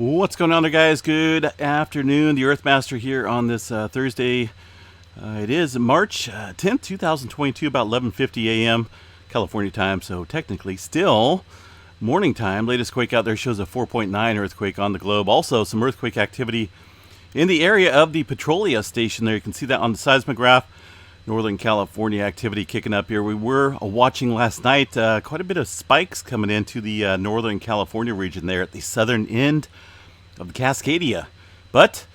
What's going on there, guys? Good afternoon. The Earthmaster here on this Thursday. It is March 10th, 2022, about 11:50 a.m. California time, so technically still morning time. Latest quake out there shows a 4.9 earthquake on the globe. Also, some earthquake activity in the area of the Petrolia station there. You can see that on the seismograph. Northern California activity kicking up here. We were watching last night quite a bit of spikes coming into the Northern California region there at the southern end of the Cascadia. But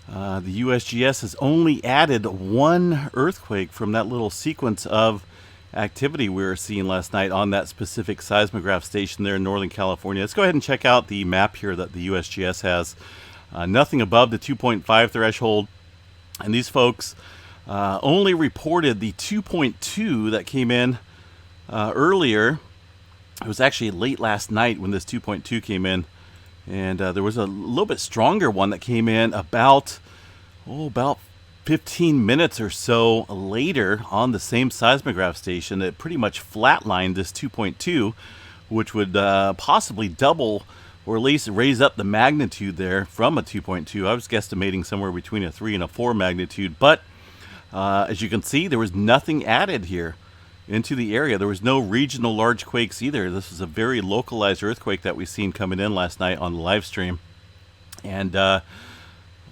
the USGS has only added one earthquake from that little sequence of activity we were seeing last night on that specific seismograph station there in Northern California. Let's go ahead and check out the map here that the USGS has. Nothing above the 2.5 threshold. And these folks only reported the 2.2 that came in earlier. It was actually late last night when this 2.2 came in. And there was a little bit stronger one that came in about 15 minutes or so later on the same seismograph station. It pretty much flatlined this 2.2, which would possibly double or at least raise up the magnitude there from a 2.2. I was guesstimating somewhere between a 3 and a 4 magnitude. But as you can see, there was nothing added here into the area. There was no regional large quakes either. This is a very localized earthquake that we've seen coming in last night on the live stream. And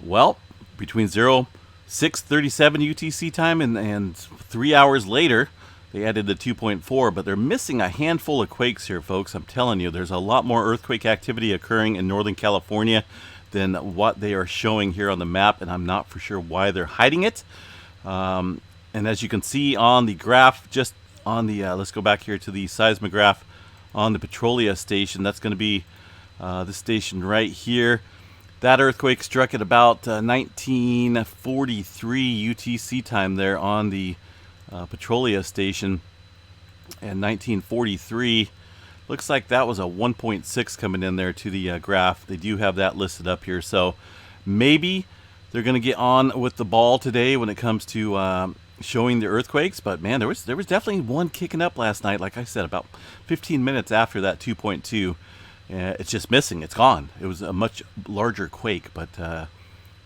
well, between 6:37 UTC time and 3 hours later, they added the 2.4, but they're missing a handful of quakes here, folks. I'm telling you, there's a lot more earthquake activity occurring in Northern California than what they are showing here on the map, and I'm not for sure why they're hiding it. And as you can see on the graph, just on the, let's go back here to the seismograph on the Petrolia station. That's going to be this station right here. That earthquake struck at about 1943 UTC time there on the Petrolia station. And 1943, looks like that was a 1.6 coming in there to the graph. They do have that listed up here. So maybe they're going to get on with the ball today when it comes to showing the earthquakes. But man, there was definitely one kicking up last night. Like I said, about 15 minutes after that 2.2. It's just missing. It's gone. It was a much larger quake. But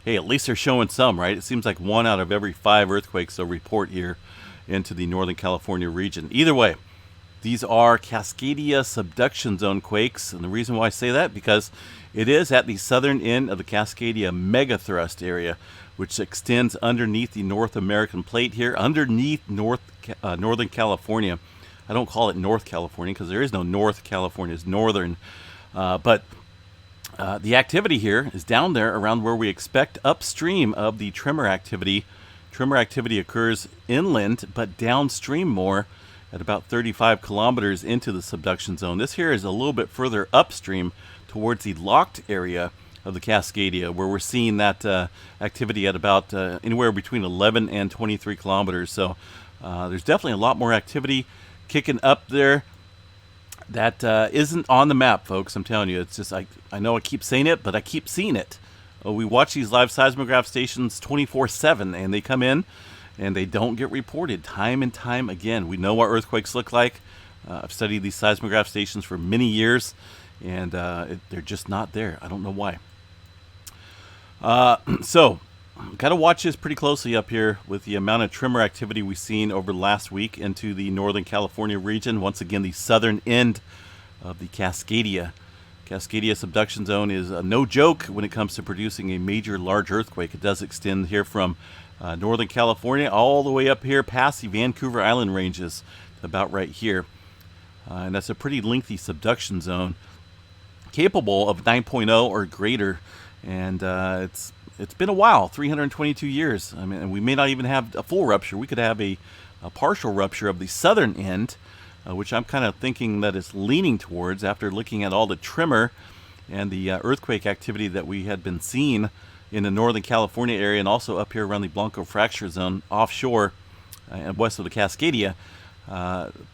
hey, at least they're showing some, right? It seems like 1 out of every 5 earthquakes they'll report here into the Northern California region. Either way, these are Cascadia subduction zone quakes. And the reason why I say that, because it is at the southern end of the Cascadia megathrust area, which extends underneath the North American plate here, underneath Northern California. I don't call it North California because there is no North California. It's northern. But the activity here is down there around where we expect upstream of the tremor activity. Tremor activity occurs inland, but downstream more at about 35 kilometers into the subduction zone. This here is a little bit further upstream towards the locked area of the Cascadia, where we're seeing that activity at about anywhere between 11 and 23 kilometers. So there's definitely a lot more activity kicking up there that isn't on the map, folks. I'm telling you, it's just, I know I keep saying it, but I keep seeing it. We watch these live seismograph stations 24/7, and they come in and they don't get reported time and time again. We know what earthquakes look like. I've studied these seismograph stations for many years, and they're just not there. I don't know why. So, got to watch this pretty closely up here with the amount of tremor activity we've seen over the last week into the Northern California region. Once again, the southern end of the Cascadia. Cascadia subduction zone is no joke when it comes to producing a major large earthquake. It does extend here from Northern California all the way up here past the Vancouver Island ranges, about right here. And that's a pretty lengthy subduction zone, capable of 9.0 or greater. And it's been a while, 322 years. I mean, we may not even have a full rupture. We could have a partial rupture of the southern end, which I'm kind of thinking that it's leaning towards after looking at all the tremor and the earthquake activity that we had been seeing in the Northern California area, and also up here around the Blanco fracture zone offshore and west of the Cascadia.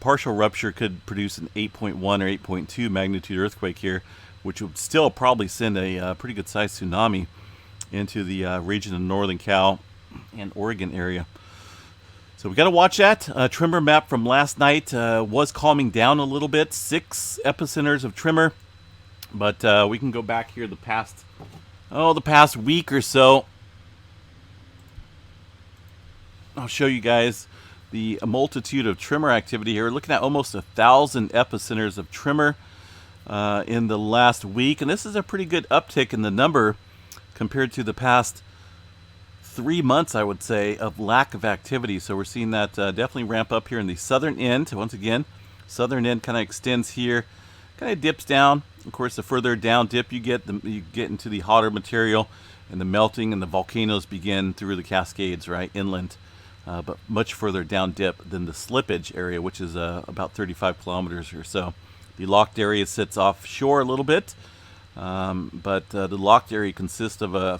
Partial rupture could produce an 8.1 or 8.2 magnitude earthquake here, which would still probably send a pretty good sized tsunami into the region of Northern Cal and Oregon area. So we got to watch that. Tremor map from last night was calming down a little bit. 6 epicenters of tremor But we can go back here the past week or so. I'll show you guys the multitude of tremor activity here. We're looking at almost 1,000 epicenters of tremor in the last week, and this is a pretty good uptick in the number compared to the past 3 months, I would say, of lack of activity. So we're seeing that definitely ramp up here in the southern end. Once again, southern end kind of extends here, kind of dips down. Of course, the further down dip you get into the hotter material, and the melting and the volcanoes begin through the Cascades, right, inland. But much further down dip than the slippage area, which is about 35 kilometers or so. The locked area sits offshore a little bit, but the locked area consists of a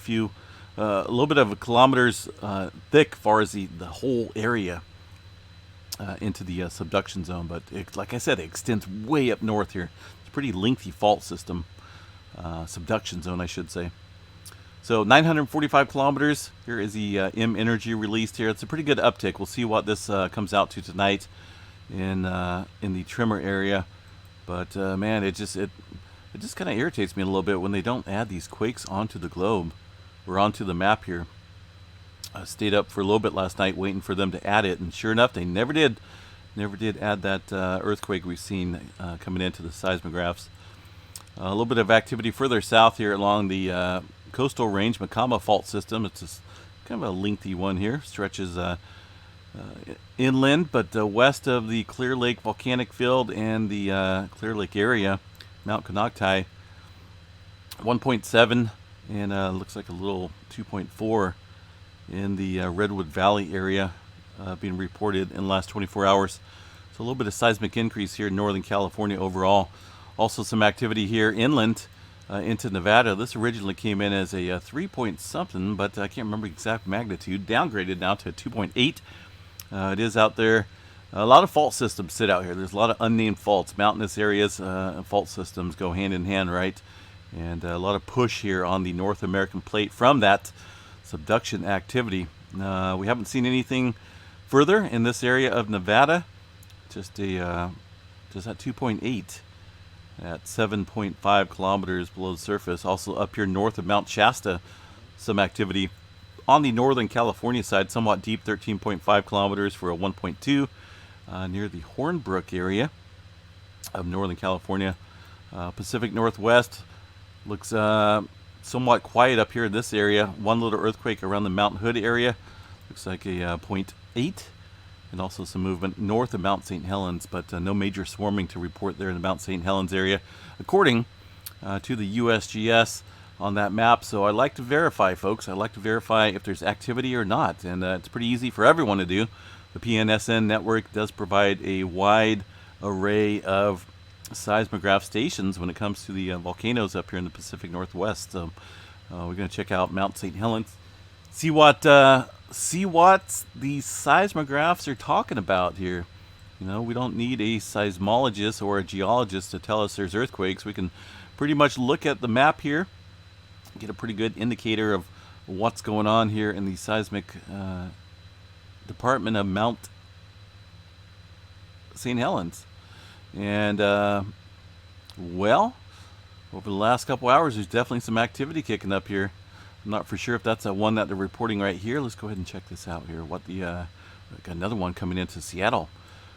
little bit of kilometers thick, far as the whole area into the subduction zone. But like I said, it extends way up north here. It's a pretty lengthy fault system, subduction zone, I should say. So 945 kilometers. Here is the M energy released here. It's a pretty good uptick. We'll see what this comes out to tonight in the tremor area. But man, it just kind of irritates me a little bit when they don't add these quakes onto the globe. We're onto the map here. I stayed up for a little bit last night waiting for them to add it, and sure enough, they never did. Never did add that earthquake we've seen coming into the seismographs. A little bit of activity further south here along the coastal range, Macama fault system. It's just kind of a lengthy one here. Stretches inland, but west of the Clear Lake volcanic field and the Clear Lake area, Mount Konocti, 1.7, and looks like a little 2.4 in the Redwood Valley area being reported in the last 24 hours. So a little bit of seismic increase here in Northern California overall. Also some activity here inland into Nevada. This originally came in as a 3 point something, but I can't remember the exact magnitude. Downgraded now to a 2.8. It is out there. A lot of fault systems sit out here. There's a lot of unnamed faults. Mountainous areas and fault systems go hand in hand, right? And a lot of push here on the North American plate from that subduction activity. We haven't seen anything further in this area of Nevada. Just at 2.8 at 7.5 kilometers below the surface. Also up here north of Mount Shasta, some activity on the Northern California side, somewhat deep, 13.5 kilometers for a 1.2 near the Hornbrook area of Northern California. Pacific Northwest looks somewhat quiet up here in this area. One little earthquake around the Mount Hood area. Looks like a 0.8. And also some movement north of Mount St. Helens, but no major swarming to report there in the Mount St. Helens area, according to the USGS on that map. So I like to verify, folks. I like to verify if there's activity or not, and it's pretty easy for everyone to do. The PNSN network does provide a wide array of seismograph stations when it comes to the volcanoes up here in the Pacific Northwest. So we're going to check out Mount St. Helens, see what the seismographs are talking about here. You know, we don't need a seismologist or a geologist to tell us there's earthquakes. We can pretty much look at the map here, get a pretty good indicator of what's going on here in the seismic department of Mount St. Helens. And well, over the last couple hours, there's definitely some activity kicking up here. I'm not for sure if that's the one that they're reporting right here. Let's go ahead and check this out here. What the got another one coming into Seattle,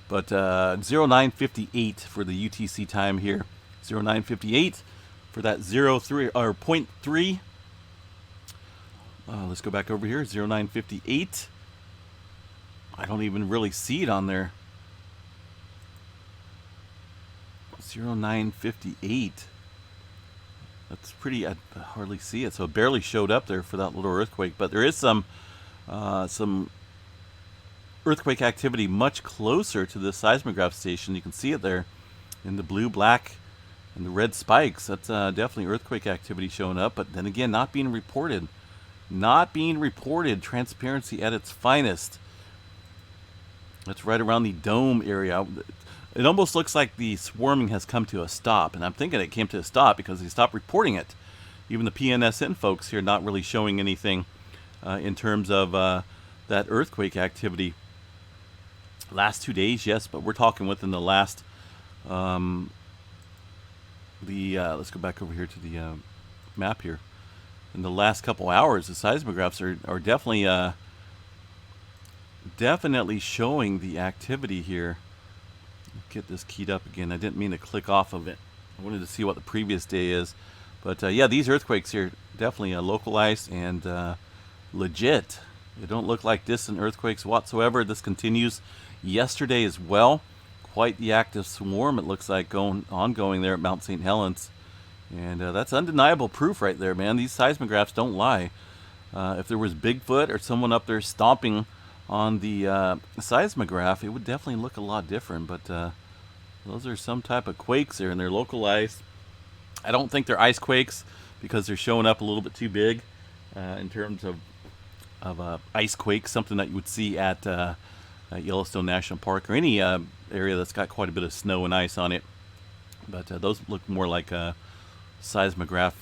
but 0958 for the UTC time here. 0958 for that 03 or 0.3. Let's go back over here. 0958. I don't even really see it on there. 0958. That's pretty, I hardly see it. So it barely showed up there for that little earthquake. But there is some earthquake activity much closer to the seismograph station. You can see it there in the blue, black, and the red spikes. That's definitely earthquake activity showing up. But then again, not being reported. Not being reported. Transparency at its finest. That's right around the dome area. It almost looks like the swarming has come to a stop, and I'm thinking it came to a stop because they stopped reporting it. Even the PNSN folks here not really showing anything in terms of that earthquake activity. Last 2 days, yes, but we're talking within the last the let's go back over here to the map here. In the last couple hours, the seismographs are definitely showing the activity here. Get this keyed up again. I didn't mean to click off of it. I wanted to see what the previous day is. But yeah, these earthquakes here definitely localized and legit. They don't look like distant earthquakes whatsoever. This continues yesterday as well. Quite the active swarm it looks like ongoing there at Mount St. Helens. And that's undeniable proof right there, man. These seismographs don't lie. If there was Bigfoot or someone up there stomping on the seismograph, it would definitely look a lot different. But those are some type of quakes there, and they're localized. I don't think they're ice quakes because they're showing up a little bit too big in terms of ice quake, something that you would see at Yellowstone National Park or any area that's got quite a bit of snow and ice on it. But those look more like seismograph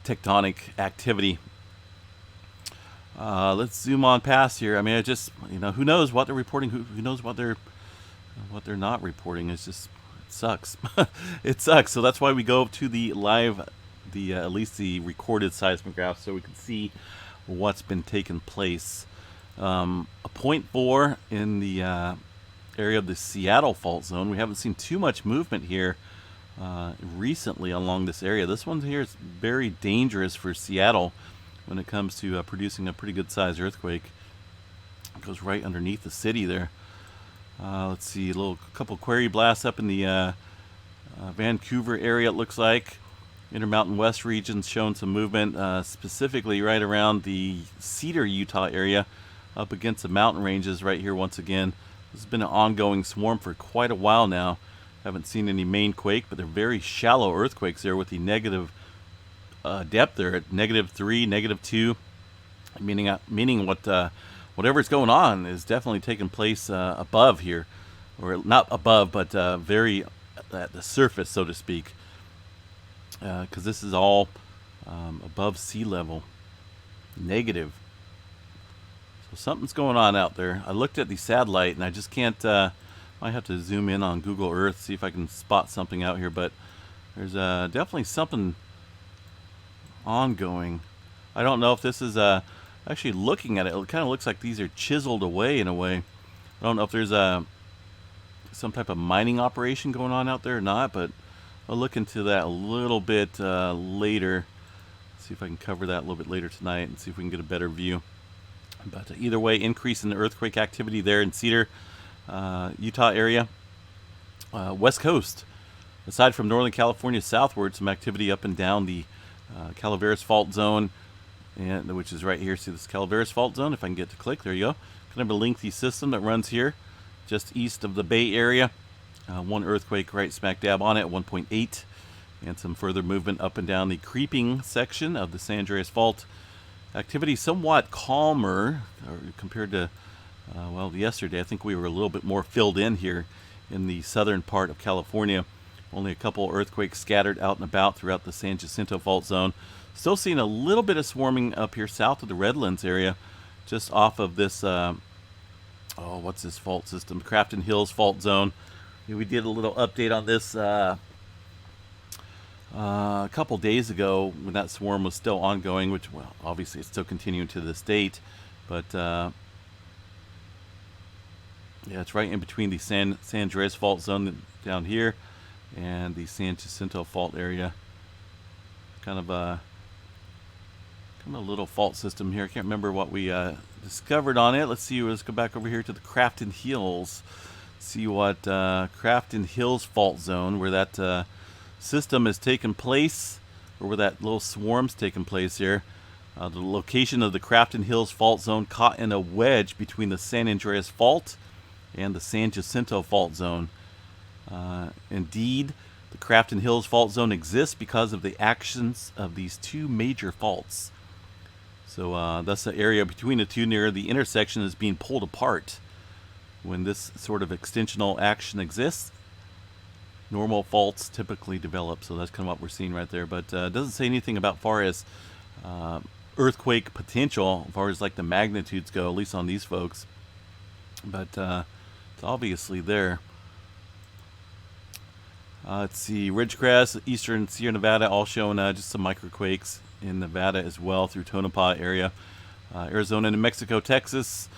tectonic activity. Let's zoom on past here. I mean, who knows what they're reporting? Who knows what they're not reporting? It sucks. It sucks. So that's why we go to the live, at least the recorded seismographs, so we can see what's been taking place. A 0.4 in the area of the Seattle fault zone. We haven't seen too much movement here recently along this area. This one here is very dangerous for Seattle when it comes to producing a pretty good sized earthquake. It goes right underneath the city there. Let's see, couple query blasts up in the Vancouver area, it looks like. Intermountain West region's showing some movement, specifically right around the Cedar, Utah area, up against the mountain ranges right here once again. This has been an ongoing swarm for quite a while now. Haven't seen any main quake, but they're very shallow earthquakes there with the negative depth there at -3, -2, meaning whatever's going on is definitely taking place above here, or not above, but very at the surface, so to speak. Because this is all above sea level, negative. So something's going on out there. I looked at the satellite and I just can't. Might have to zoom in on Google Earth, see if I can spot something out here. But there's definitely something ongoing. I don't know if this is actually looking at it. It kind of looks like these are chiseled away in a way. I don't know if there's some type of mining operation going on out there or not, but I'll look into that a little bit later. See if I can cover that a little bit later tonight and see if we can get a better view. But either way, increase in the earthquake activity there in Cedar, Utah area. West Coast, aside from Northern California southward, some activity up and down the Calaveras Fault Zone, and which is right here. See this Calaveras Fault Zone? If I can get to click, there you go. Kind of a lengthy system that runs here, just east of the Bay Area. One earthquake right smack dab on it, 1.8, and some further movement up and down the creeping section of the San Andreas Fault. Activity somewhat calmer compared to, yesterday. I think we were a little bit more filled in here in the southern part of California. Only a couple earthquakes scattered out and about throughout the San Jacinto Fault Zone. Still seeing a little bit of swarming up here south of the Redlands area, just off of this, what's this fault system? Crafton Hills Fault Zone. We did a little update on this a couple days ago when that swarm was still ongoing, which, well, obviously it's still continuing to this date. But, yeah, it's right in between the San Andreas Fault Zone down here and the San Jacinto Fault area. Kind of a little fault system here. I can't remember what we discovered on it. Let's see. Let's go back over here to the Crafton Hills. See what Crafton Hills Fault Zone, where that system has taken place, or where that little swarm's taken place here. The location of the Crafton Hills Fault Zone caught in a wedge between the San Andreas Fault and the San Jacinto Fault Zone. Indeed, the Crafton Hills Fault Zone exists because of the actions of these two major faults. So thus the area between the two near the intersection is being pulled apart. When this sort of extensional action exists, normal faults typically develop. So that's kind of what we're seeing right there. But it doesn't say anything about far as earthquake potential, as far as like the magnitudes go, at least on these folks. But it's obviously there. Let's see, Ridgecrest, eastern Sierra Nevada, all showing just some microquakes in Nevada as well through Tonopah area. Arizona, New Mexico, Texas.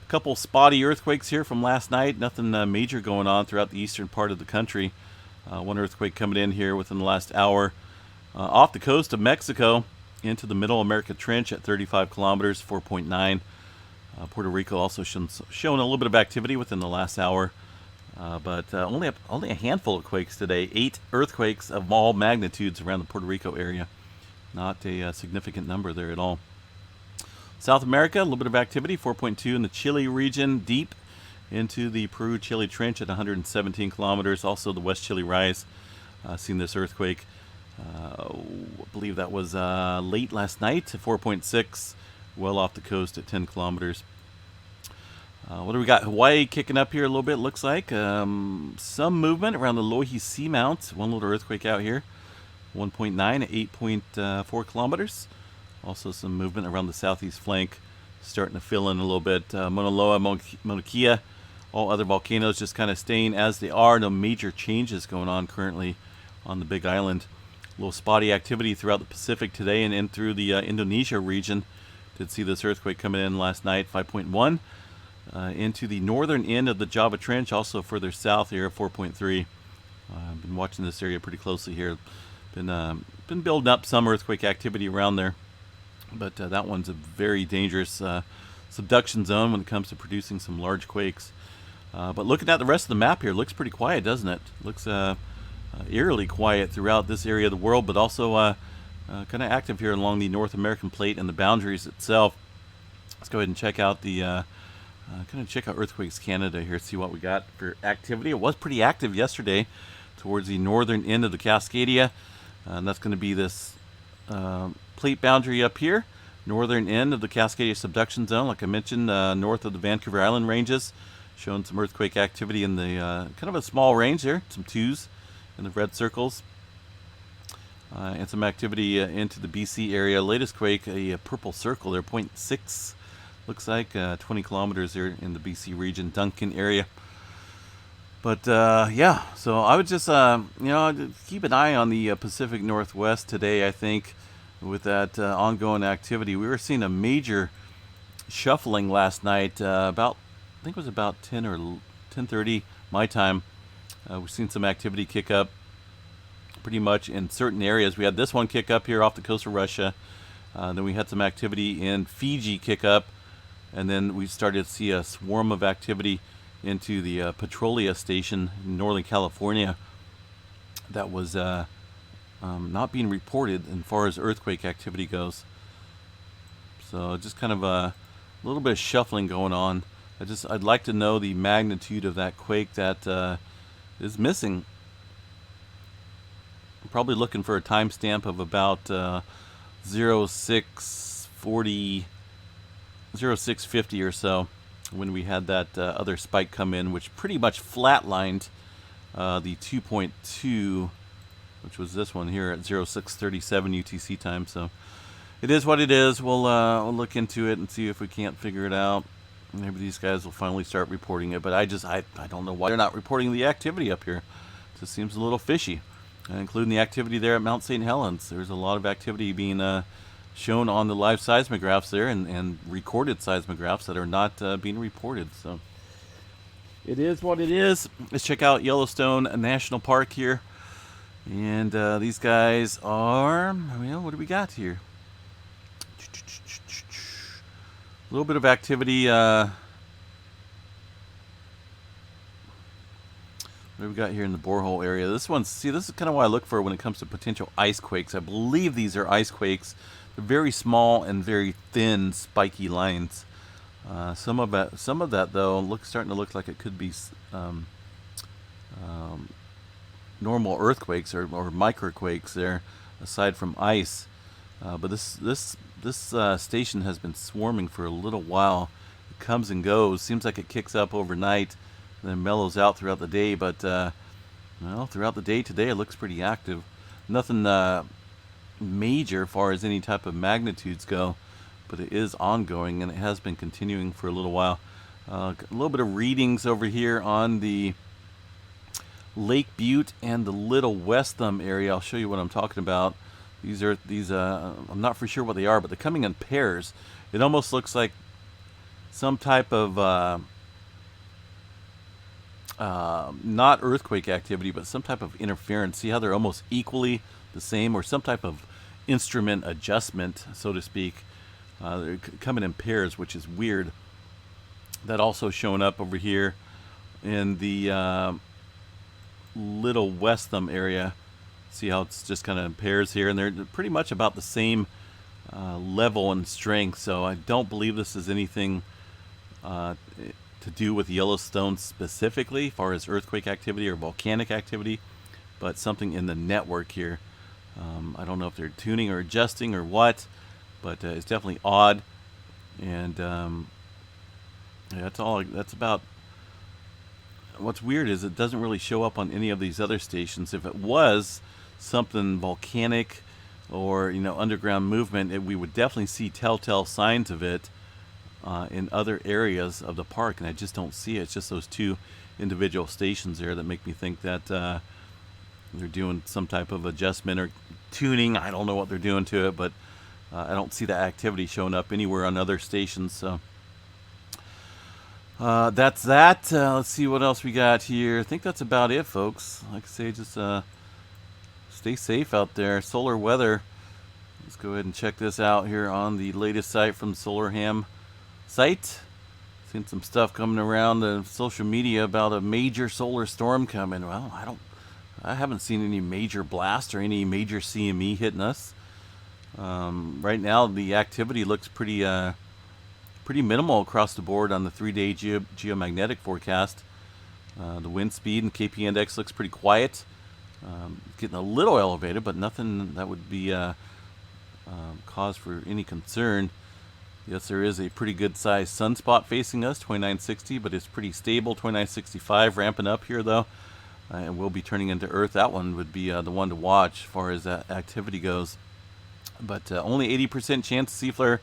A couple spotty earthquakes here from last night. Nothing major going on throughout the eastern part of the country. One earthquake coming in here within the last hour. Off the coast of Mexico into the Middle America Trench at 35 kilometers, 4.9. Puerto Rico also shown a little bit of activity within the last hour. But only a handful of quakes today. 8 earthquakes of all magnitudes around the Puerto Rico area. Not a significant number there at all. South America, a little bit of activity. 4.2 in the Chile region, deep into the Peru-Chile Trench at 117 kilometers. Also the West Chile Rise. Seen this earthquake. I believe that was late last night. 4.6, well off the coast at 10 kilometers. What do we got? Hawaii kicking up here a little bit, looks like. Some movement around the Loihi Seamount. One little earthquake out here. 1.9 at 8.4 kilometers. Also some movement around the southeast flank. Starting to fill in a little bit. Mauna Loa, Mauna Kea. All other volcanoes just kind of staying as they are. No major changes going on currently on the Big Island. A little spotty activity throughout the Pacific today and in through the Indonesia region. Did see this earthquake coming in last night, 5.1. Into the northern end of the Java Trench, also further south here, 4.3. I've been watching this area pretty closely here. Been building up some earthquake activity around there, but that one's a very dangerous subduction zone when it comes to producing some large quakes. But looking at the rest of the map here, looks pretty quiet, doesn't it? Looks eerily quiet throughout this area of the world, but also kind of active here along the North American plate and the boundaries itself. Let's go ahead and check out the check out Earthquakes Canada here, see what we got for activity. It was pretty active yesterday towards the northern end of the Cascadia. And that's going to be this plate boundary up here, northern end of the Cascadia subduction zone, like I mentioned, north of the Vancouver Island ranges. Showing some earthquake activity in the kind of a small range there, some 2s in the red circles. And some activity into the BC area. Latest quake, a purple circle there, 0.6. Looks like 20 kilometers there in the BC region, Duncan area. But yeah, so I would just keep an eye on the Pacific Northwest today. I think with that ongoing activity, we were seeing a major shuffling last night. I think it was about 10 or 10:30 my time. We've seen some activity kick up pretty much in certain areas. We had this one kick up here off the coast of Russia. Then we had some activity in Fiji kick up. And then we started to see a swarm of activity into the Petrolia station in Northern California that was not being reported as far as earthquake activity goes. So just kind of a little bit of shuffling going on. I'd like to know the magnitude of that quake that is missing. I'm probably looking for a timestamp of about 0650 or so, when we had that other spike come in, which pretty much flatlined the 2.2, which was this one here at 0637 UTC time. So it is what it is. We'll look into it and see if we can't figure it out. Maybe these guys will finally start reporting it, but I don't know why they're not reporting the activity up here. It just seems a little fishy, including the activity there at Mount St. Helens. There's a lot of activity being shown on the live seismographs there and recorded seismographs that are not being reported. So it is what it is. Let's check out Yellowstone National Park here. And these guys are, well, what do we got here? A little bit of activity. What do we got here in the borehole area? This is kind of what I look for when it comes to potential ice quakes. I believe these are ice quakes. They're very small and very thin, spiky lines. Some of that though starting to look like it could be normal earthquakes or microquakes there, aside from ice. But this station has been swarming for a little while. It comes and goes. Seems like it kicks up overnight and then mellows out throughout the day. But throughout the day today, it looks pretty active. Nothing major as far as any type of magnitudes go, but it is ongoing and it has been continuing for a little while. A little bit of readings over here on the Lake Butte and the Little West Thumb area. I'll show you what I'm talking about. These I'm not for sure what they are, but they're coming in pairs. It almost looks like some type of not earthquake activity, but some type of interference. See how they're almost equally the same, or some type of instrument adjustment, so to speak. They're coming in pairs, which is weird. That also showing up over here in the Little West Thumb area. See how it's just kind of in pairs here, and they're pretty much about the same level and strength. So I don't believe this is anything to do with Yellowstone specifically, as far as earthquake activity or volcanic activity, but something in the network here. I don't know if they're tuning or adjusting or what, but it's definitely odd. And yeah, that's all. That's about. What's weird is it doesn't really show up on any of these other stations. If it was something volcanic or underground movement, we would definitely see telltale signs of it in other areas of the park, and I just don't see it. It's just those two individual stations there that make me think that they're doing some type of adjustment or tuning. I don't know what they're doing to it, but I don't see that activity showing up anywhere on other stations. So that's that. Let's see what else we got here. I think that's about it, folks. Like I say, just stay safe out there. Solar weather. Let's go ahead and check this out here on the latest site from SolarHam site. Seen some stuff coming around the social media about a major solar storm coming. Well, I haven't seen any major blast or any major CME hitting us. Right now, the activity looks pretty minimal across the board on the 3-day geomagnetic forecast. The wind speed and KP index looks pretty quiet. Getting a little elevated, but nothing that would be cause for any concern. Yes, there is a pretty good sized sunspot facing us, 2960, but it's pretty stable, 2965, ramping up here though, and will be turning into Earth. That one would be the one to watch as far as that activity goes. But only 80% chance C flare,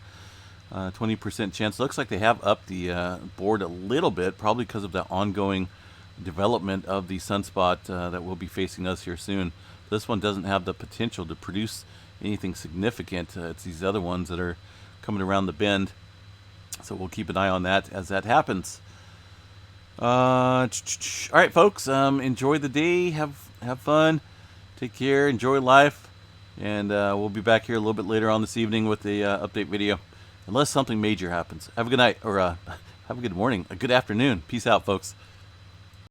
20% chance. Looks like they have upped the board a little bit, probably because of the ongoing development of the sunspot that will be facing us here soon. This one doesn't have the potential to produce anything significant. It's these other ones that are coming around the bend, so we'll keep an eye on that as that happens. All right, folks, enjoy the day, have fun, take care, enjoy life, and we'll be back here a little bit later on this evening with the update video, unless something major happens. Have a good night, or have a good morning, a good afternoon. Peace out, folks.